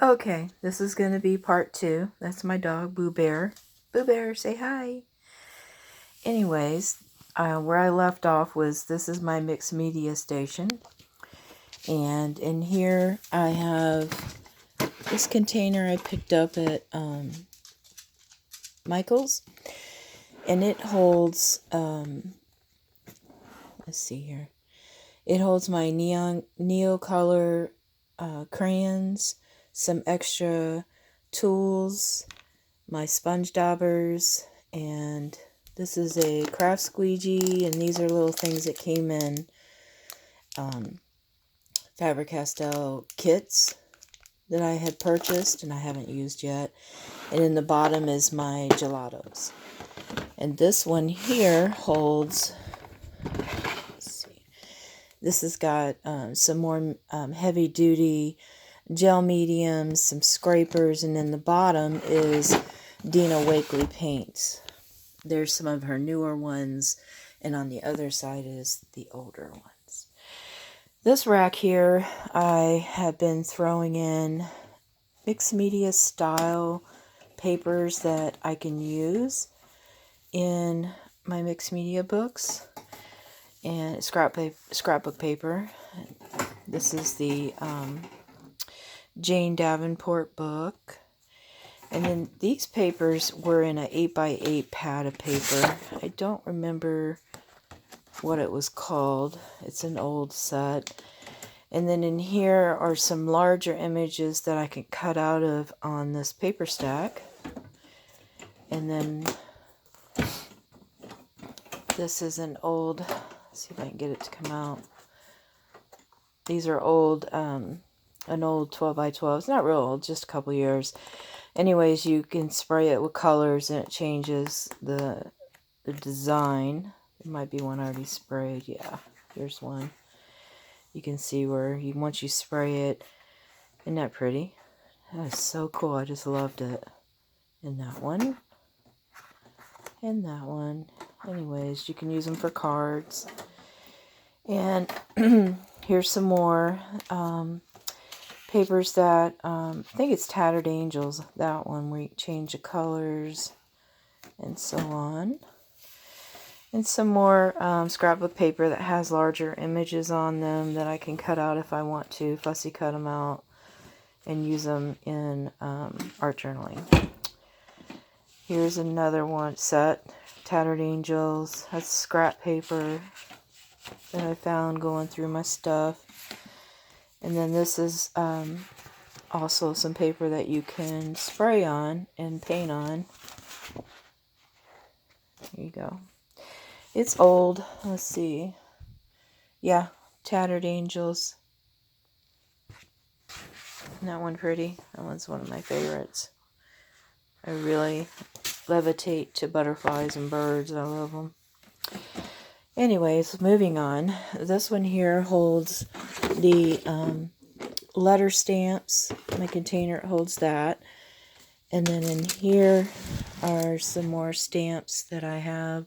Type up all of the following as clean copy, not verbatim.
Okay, this is going to be part 2. That's my dog, Boo Bear. Boo Bear, say hi. Anyways, where I left off was this is my mixed media station. And in here I have this container I picked up at Michael's. And it holds, let's see here. It holds my Neocolor crayons, some extra tools, my sponge daubers, and this is a craft squeegee, and these are little things that came in Faber-Castell kits that I had purchased and I haven't used yet. And in the bottom is my gelatos. And this one here holds, let's see, this has got some more heavy duty gel mediums, some scrapers, and in the bottom is Dina Wakley paints. There's some of her newer ones, and on the other side is the older ones. This rack here, I have been throwing in mixed media style papers that I can use in my mixed media books, and scrapbook paper. This is the Jane Davenport book. And then these papers were in an 8x8 pad of paper. I don't remember what it was called. It's an old set. And then in here are some larger images that I can cut out of on this paper stack. And then this is an old, let's see if I can get it to come out. These are old, an old 12x12. It's not real old, just a couple years. Anyways, you can spray it with colors and it changes the design. There might be one already sprayed. Yeah, here's one. You can see where once you spray it. Isn't that pretty? That is so cool. I just loved it. And that one. And that one. Anyways, you can use them for cards. And here's some more papers that, I think it's Tattered Angels, that one, where you change the colors and so on. And some more scrapbook paper that has larger images on them that I can cut out if I want to, fussy cut them out, and use them in art journaling. Here's another one set, Tattered Angels. That's scrap paper that I found going through my stuff. And then this is also some paper that you can spray on and paint on. Here you go. It's old. Let's see. Yeah, Tattered Angels. Isn't that one pretty? That one's one of my favorites. I really levitate to butterflies and birds. I love them. Anyways, moving on. This one here holds the letter stamps. My container holds that. And then in here are some more stamps that I have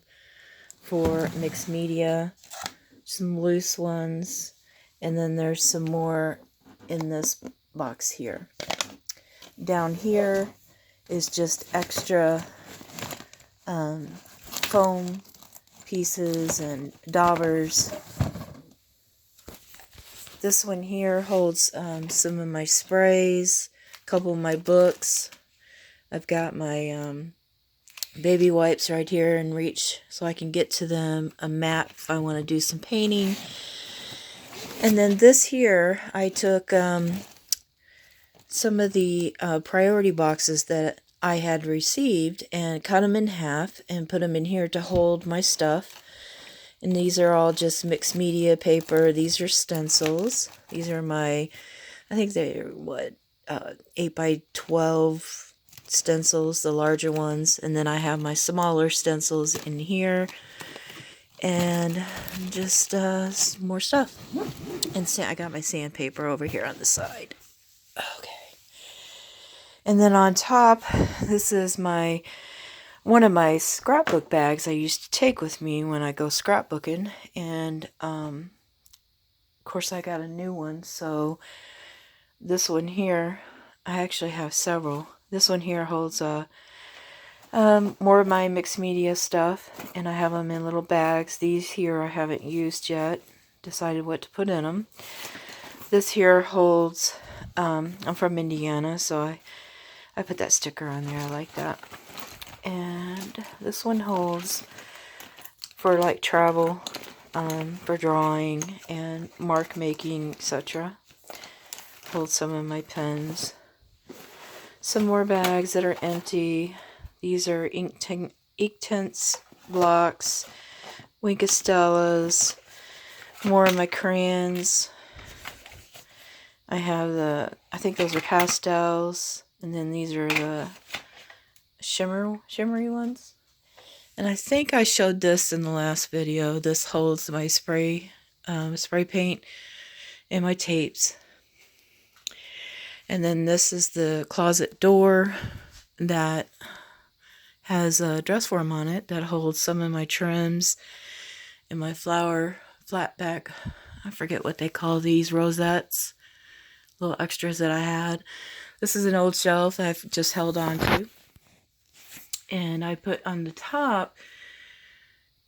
for mixed media. Some loose ones. And then there's some more in this box here. Down here is just extra foam pieces and daubers. This one here holds some of my sprays, a couple of my books. I've got my baby wipes right here in reach so I can get to them, a mat if I want to do some painting. And then this here, I took some of the priority boxes that I had received and cut them in half and put them in here to hold my stuff. And these are all just mixed media paper. These are stencils. These are my, I think they're, 8x12 stencils, the larger ones. And then I have my smaller stencils in here. And just some more stuff. And I got my sandpaper over here on the side. Okay. And then on top, this is one of my scrapbook bags I used to take with me when I go scrapbooking. And, of course, I got a new one. So this one here, I actually have several. This one here holds more of my mixed media stuff, and I have them in little bags. These here I haven't used yet. Decided what to put in them. This here holds, I'm from Indiana, so I put that sticker on there. I like that. And this one holds for like travel, for drawing and mark making, etc. Holds some of my pens. Some more bags that are empty. These are Inktense blocks, Wink of Stellas, more of my crayons. I have I think those are pastels, and then these are the shimmery ones. And I think I showed this in the last video. This holds my spray paint and my tapes. And then this is the closet door that has a dress form on it that holds some of my trims and my flower flat back. I forget what they call these, rosettes. Little extras that I had. This is an old shelf I've just held on to. And I put on the top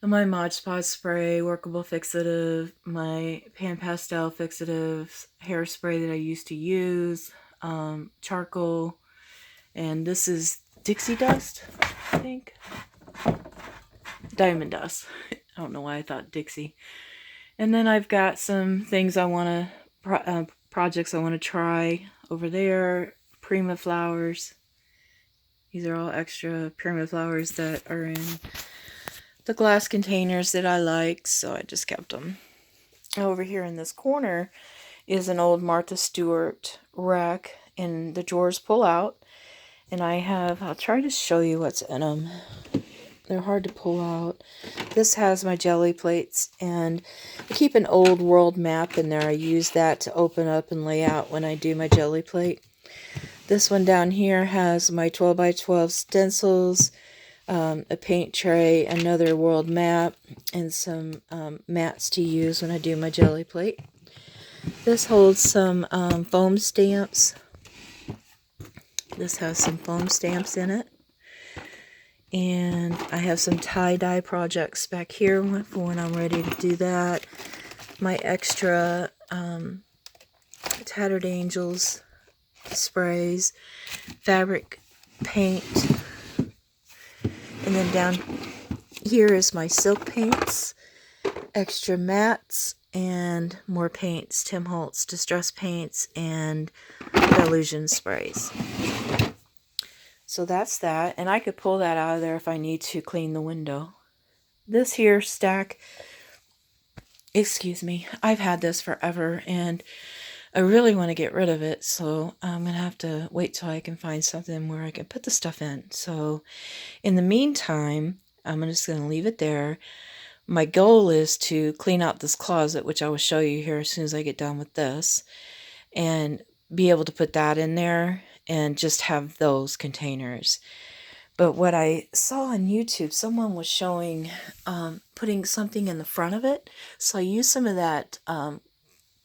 my Mod Podge spray, workable fixative, my Pan Pastel fixative, hairspray that I used to use, charcoal, and this is Dixie Dust, I think. Diamond Dust. I don't know why I thought Dixie. And then I've got some things I want to, projects I want to try over there. Prima flowers. These are all extra Prima flowers that are in the glass containers that I like, so I just kept them. Over here in this corner is an old Martha Stewart rack, and the drawers pull out. And I'll try to show you what's in them. They're hard to pull out. This has my jelly plates, and I keep an old world map in there. I use that to open up and lay out when I do my jelly plate. This one down here has my 12 by 12 stencils, a paint tray, another world map, and some mats to use when I do my jelly plate. This holds some foam stamps. This has some foam stamps in it. And I have some tie-dye projects back here for when I'm ready to do that. My extra Tattered Angels sprays, fabric paint. And then down here is my silk paints, extra mats, and more paints. Tim Holtz Distress Paints and Illusion sprays. So that's that, and I could pull that out of there if I need to clean the window. This here stack, excuse me, I've had this forever, and I really want to get rid of it, so I'm going to have to wait till I can find something where I can put the stuff in. So in the meantime, I'm just going to leave it there. My goal is to clean out this closet, which I will show you here as soon as I get done with this, and be able to put that in there and just have those containers. But what I saw on YouTube, someone was showing putting something in the front of it. So I used some of that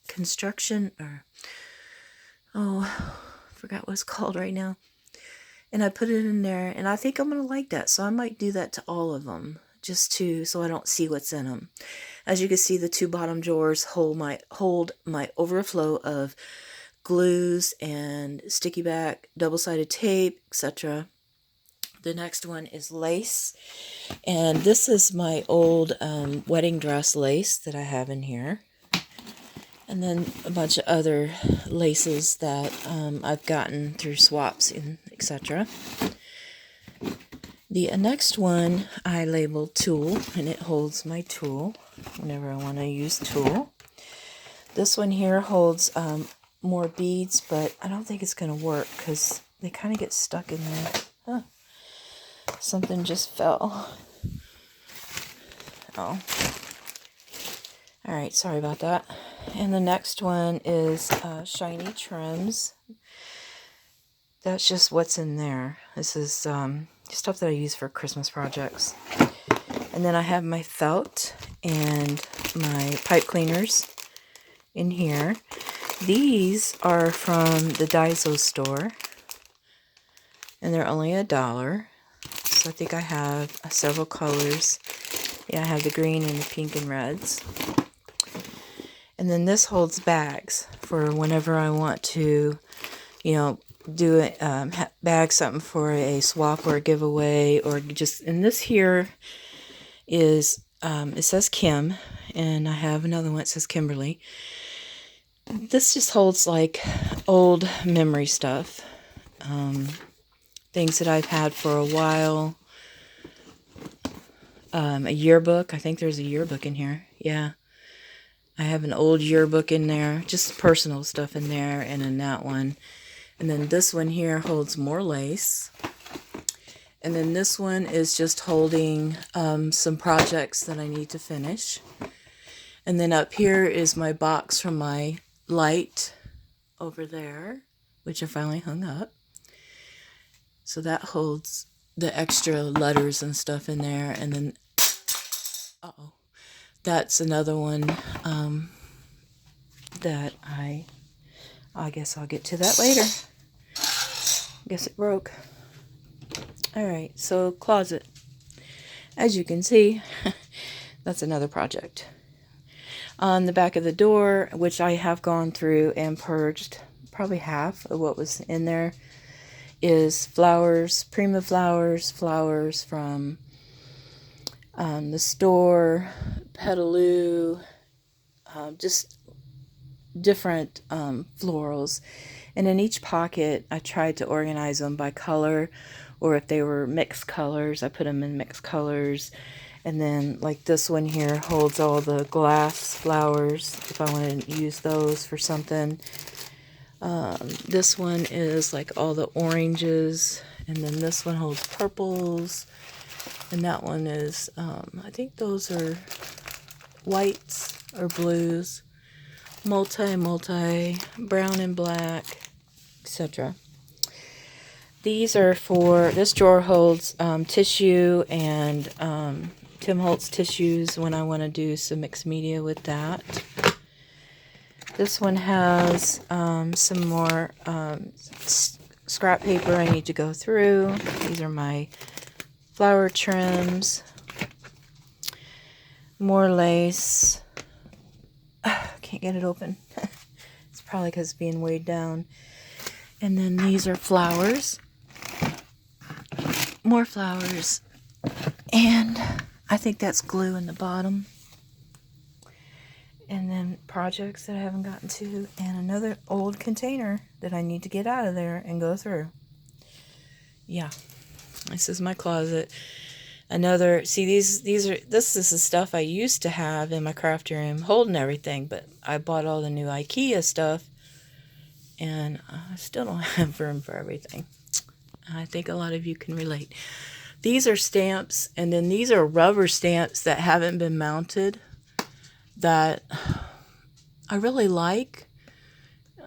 construction, or I forgot what it's called right now. And I put it in there, and I think I'm going to like that. So I might do that to all of them, just so I don't see what's in them. As you can see, the two bottom drawers hold my overflow of glues and sticky back, double-sided tape, etc. The next one is lace, and this is my old wedding dress lace that I have in here, and then a bunch of other laces that I've gotten through swaps and etc. The next one I labeled tool, and it holds my tool whenever I want to use tool. This one here holds more beads, but I don't think it's going to work because they kind of get stuck in there. Huh. Something just fell. Oh. Alright, sorry about that. And the next one is shiny trims. That's just what's in there. This is stuff that I use for Christmas projects. And then I have my felt and my pipe cleaners in here. These are from the Daiso store. and they're only $1. So I think I have several colors. Yeah, I have the green and the pink and reds. And then this holds bags for whenever I want to, you know, do a bag something for a swap or a giveaway, or just, and this here is, it says Kim, and I have another one that says Kimberly. This just holds like old memory stuff, things that I've had for a while. A yearbook. I think there's a yearbook in here. Yeah. I have an old yearbook in there. Just personal stuff in there, and in that one. And then this one here holds more lace. And then this one is just holding some projects that I need to finish. And then up here is my box from my light over there, which I finally hung up. So that holds the extra letters and stuff in there. And then, that's another one that I guess I'll get to that later. Guess it broke. Alright, so closet. As you can see, that's another project. On the back of the door, which I have gone through and purged probably half of what was in there, is flowers, Prima flowers, flowers from the store, Petaloo, just different florals. And in each pocket, I tried to organize them by color, or if they were mixed colors, I put them in mixed colors. And then, like this one here holds all the glass flowers, if I want to use those for something. This one is like all the oranges, and then this one holds purples, and that one is, I think those are whites or blues, multi, brown and black, etc. These are for, this drawer holds tissue and Tim Holtz tissues when I want to do some mixed media with that. This one has some more scrap paper I need to go through. These are my flower trims. More lace. Can't get it open. It's probably because it's being weighed down. And then these are flowers. More flowers. And I think that's glue in the bottom. And then projects that I haven't gotten to, and another old container that I need to get out of there and go through. Yeah, this is my closet. Another, see, this is the stuff I used to have in my craft room, holding everything, but I bought all the new IKEA stuff, and I still don't have room for everything. I think a lot of you can relate. These are stamps, and then these are rubber stamps that haven't been mounted, that I really like.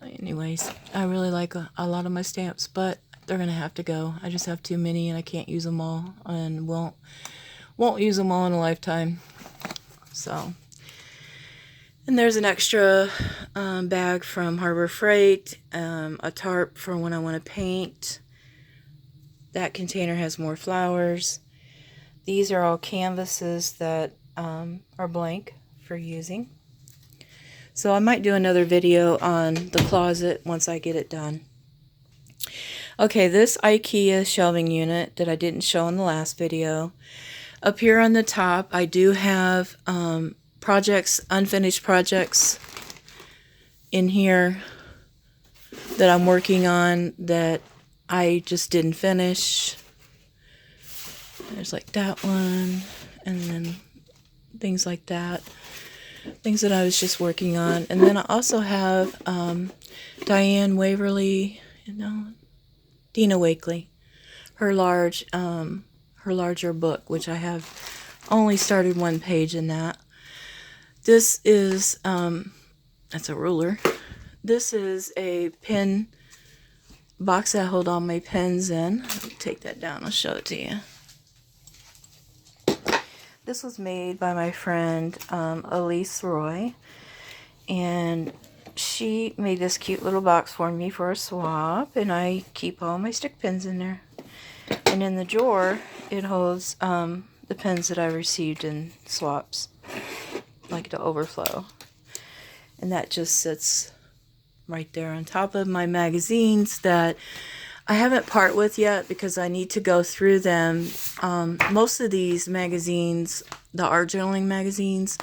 Anyways, I really like a lot of my stamps, but they're gonna have to go. I just have too many, and I can't use them all, and won't use them all in a lifetime. So, and there's an extra bag from Harbor Freight, a tarp for when I want to paint. That container has more flowers. These are all canvases that are blank for using. So I might do another video on the closet once I get it done. Okay, this IKEA shelving unit that I didn't show in the last video. Up here on the top, I do have projects, unfinished projects in here that I'm working on that I just didn't finish. There's like that one, and then things like that. Things that I was just working on. And then I also have Diane Waverly, Dina Wakley, her larger book, which I have only started one page in that. This is, that's a ruler. This is a pen box that I hold all my pens in. Let me take that down, I'll show it to you. This was made by my friend Elise Roy, and she made this cute little box for me for a swap, and I keep all my stick pins in there. And in the drawer, it holds the pens that I received in swaps, like the overflow. And that just sits right there on top of my magazines that I haven't part with yet because I need to go through them. Most of these magazines, the art journaling magazines,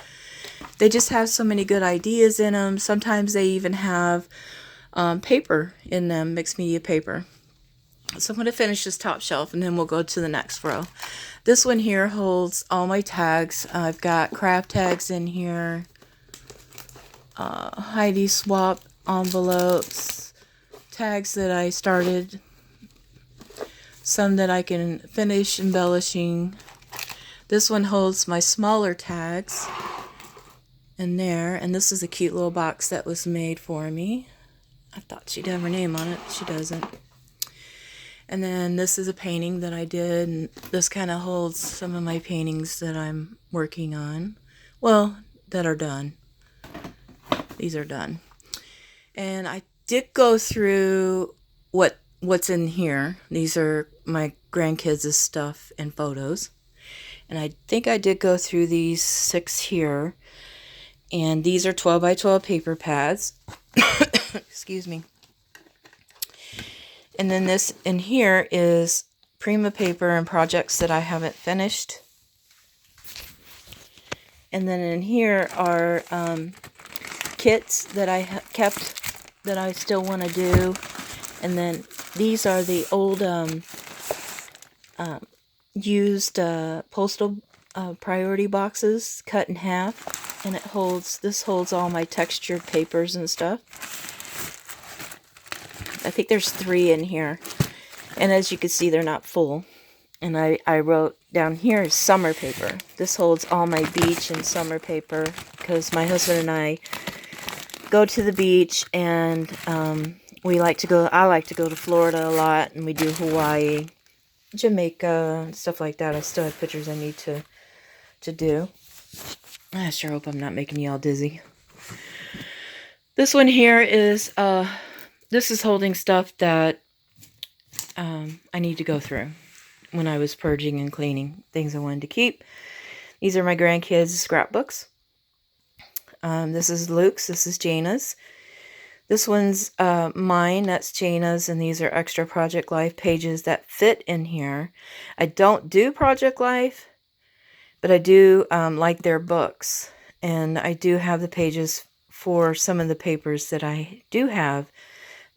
they just have so many good ideas in them. Sometimes they even have paper in them, mixed media paper. So I'm going to finish this top shelf and then we'll go to the next row. This one here holds all my tags. I've got craft tags in here, Heidi Swap envelopes, tags that I started, some that I can finish embellishing. This one holds my smaller tags in there, and this is a cute little box that was made for me. I thought she'd have her name on it, but she doesn't. And then this is a painting that I did, and this kind of holds some of my paintings that I'm working on. Well, that are done. These are done. And I did go through what's in here. These are my grandkids' stuff and photos. And I think I did go through these 6 here. And these are 12 by 12 paper pads. Excuse me. And then this in here is Prima paper and projects that I haven't finished. And then in here are kits that I kept that I still want to do. And then these are the old used postal priority boxes cut in half. And this holds all my textured papers and stuff. I think there's 3 in here. And as you can see, they're not full. And I wrote down here is summer paper. This holds all my beach and summer paper because my husband and I go to the beach, and I like to go to Florida a lot, and we do Hawaii, Jamaica, and stuff like that. I still have pictures I need to do. I sure hope I'm not making you all dizzy. This one here is this is holding stuff that I need to go through when I was purging and cleaning, things I wanted to keep. These are my grandkids' scrapbooks. This is Luke's, this is Jana's. This one's mine, that's Jana's, and these are extra Project Life pages that fit in here. I don't do Project Life, but I do like their books. And I do have the pages for some of the papers that I do have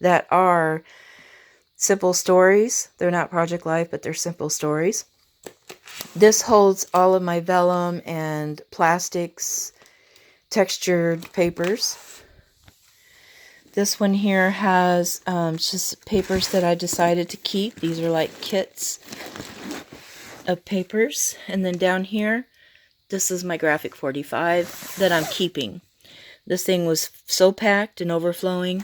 that are simple stories. They're not Project Life, but they're simple stories. This holds all of my vellum and plastics, textured papers. This one here has just papers that I decided to keep. These are like kits of papers. And then down here, this is my Graphic 45 that I'm keeping. This thing was so packed and overflowing.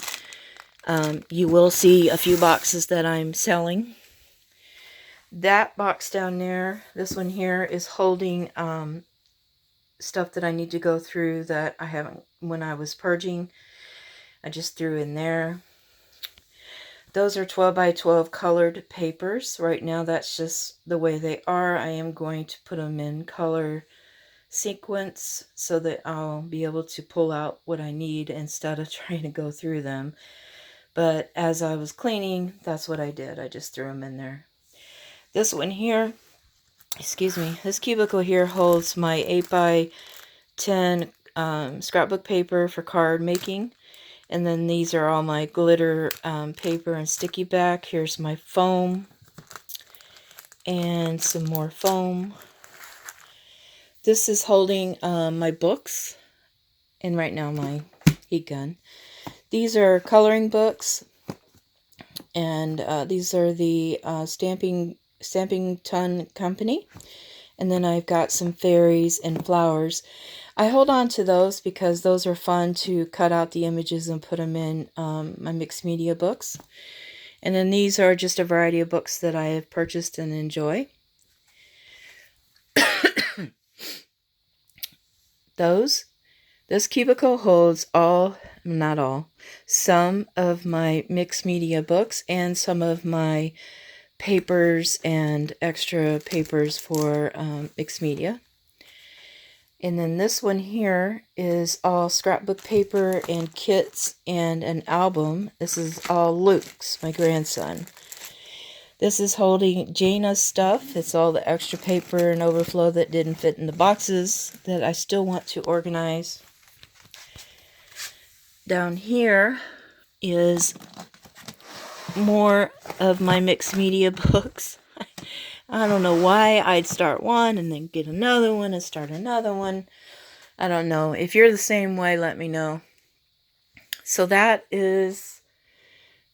You will see a few boxes that I'm selling. That box down there, this one here, is holding stuff that I need to go through that I haven't, when I was purging, I just threw in there. Those are 12 by 12 colored papers. Right now that's just the way they are. I am going to put them in color sequence so that I'll be able to pull out what I need instead of trying to go through them. But as I was cleaning, that's what I did. I just threw them in there. This one here, excuse me, this cubicle here holds my 8 by 10 scrapbook paper for card making. And then these are all my glitter paper and sticky back. Here's my foam and some more foam. This is holding my books and right now my heat gun. These are coloring books, and these are the Stamping Ton Company. And then I've got some fairies and flowers. I hold on to those because those are fun to cut out the images and put them in my mixed media books. And then these are just a variety of books that I have purchased and enjoy. This cubicle holds not all, some of my mixed media books and some of my papers and extra papers for mixed media. And then this one here is all scrapbook paper and kits and an album. This is all Luke's, my grandson. This is holding Jana's stuff. It's all the extra paper and overflow that didn't fit in the boxes that I still want to organize. Down here is more of my mixed media books. I don't know why I'd start one and then get another one and start another one. I don't know. If you're the same way, let me know. So that is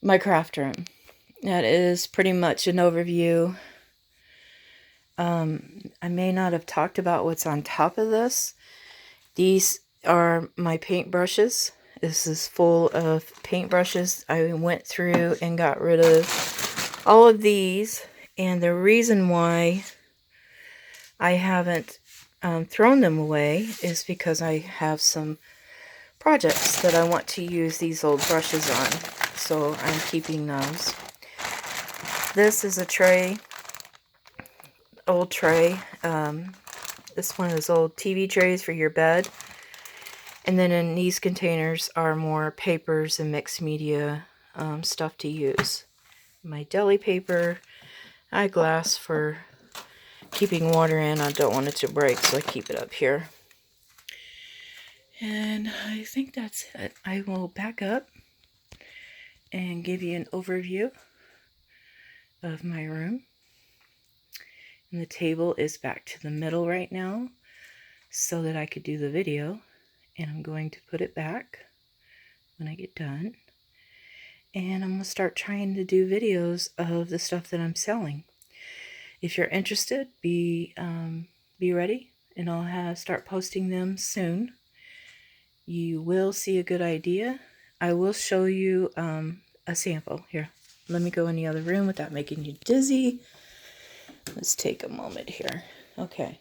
my craft room. That is pretty much an overview. I may not have talked about what's on top of this. These are my paint brushes. This is full of paint brushes. I went through and got rid of all of these. And the reason why I haven't thrown them away is because I have some projects that I want to use these old brushes on. So I'm keeping those. This is a tray, old tray. This one is old TV trays for your bed. And then in these containers are more papers and mixed media stuff to use. My deli paper, eyeglass for keeping water in. I don't want it to break, so I keep it up here. And I think that's it. I will back up and give you an overview of my room. And the table is back to the middle right now so that I could do the video. And I'm going to put it back when I get done. And I'm going to start trying to do videos of the stuff that I'm selling. If you're interested, be ready, and I'll start posting them soon. You will see a good idea. I will show you a sample. Here, let me go in the other room without making you dizzy. Let's take a moment here. Okay.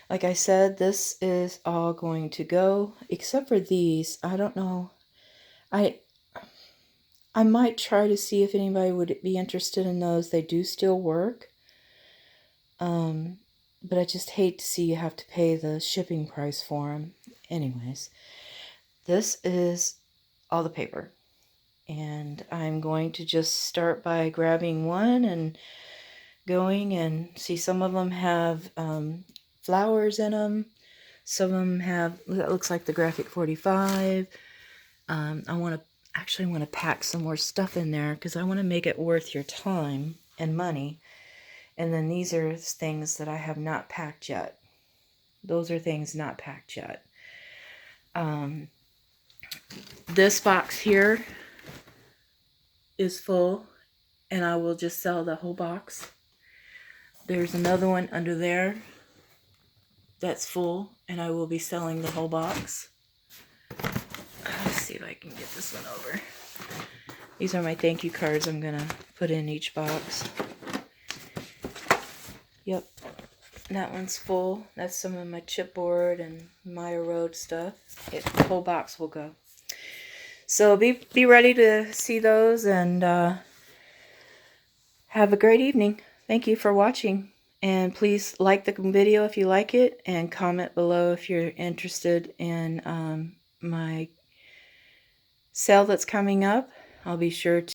Like I said, this is all going to go, except for these. I don't know. I might try to see if anybody would be interested in those. They do still work. But I just hate to see you have to pay the shipping price for them. Anyways, this is all the paper. And I'm going to just start by grabbing one and going and see. Some of them have flowers in them. Some of them have, that looks like the Graphic 45. I actually want to pack some more stuff in there because I want to make it worth your time and money. And then these are things that I have not packed yet. Those are things not packed yet. This box here is full, and I will just sell the whole box. There's another one under there that's full, and I will be selling the whole box. Let's see if I can get this one over. These are my thank you cards I'm going to put in each box. Yep, that one's full. That's some of my chipboard and Maya Road stuff. The whole box will go. So be ready to see those, and have a great evening. Thank you for watching. And please like the video if you like it, and comment below if you're interested in my sale that's coming up. I'll be sure to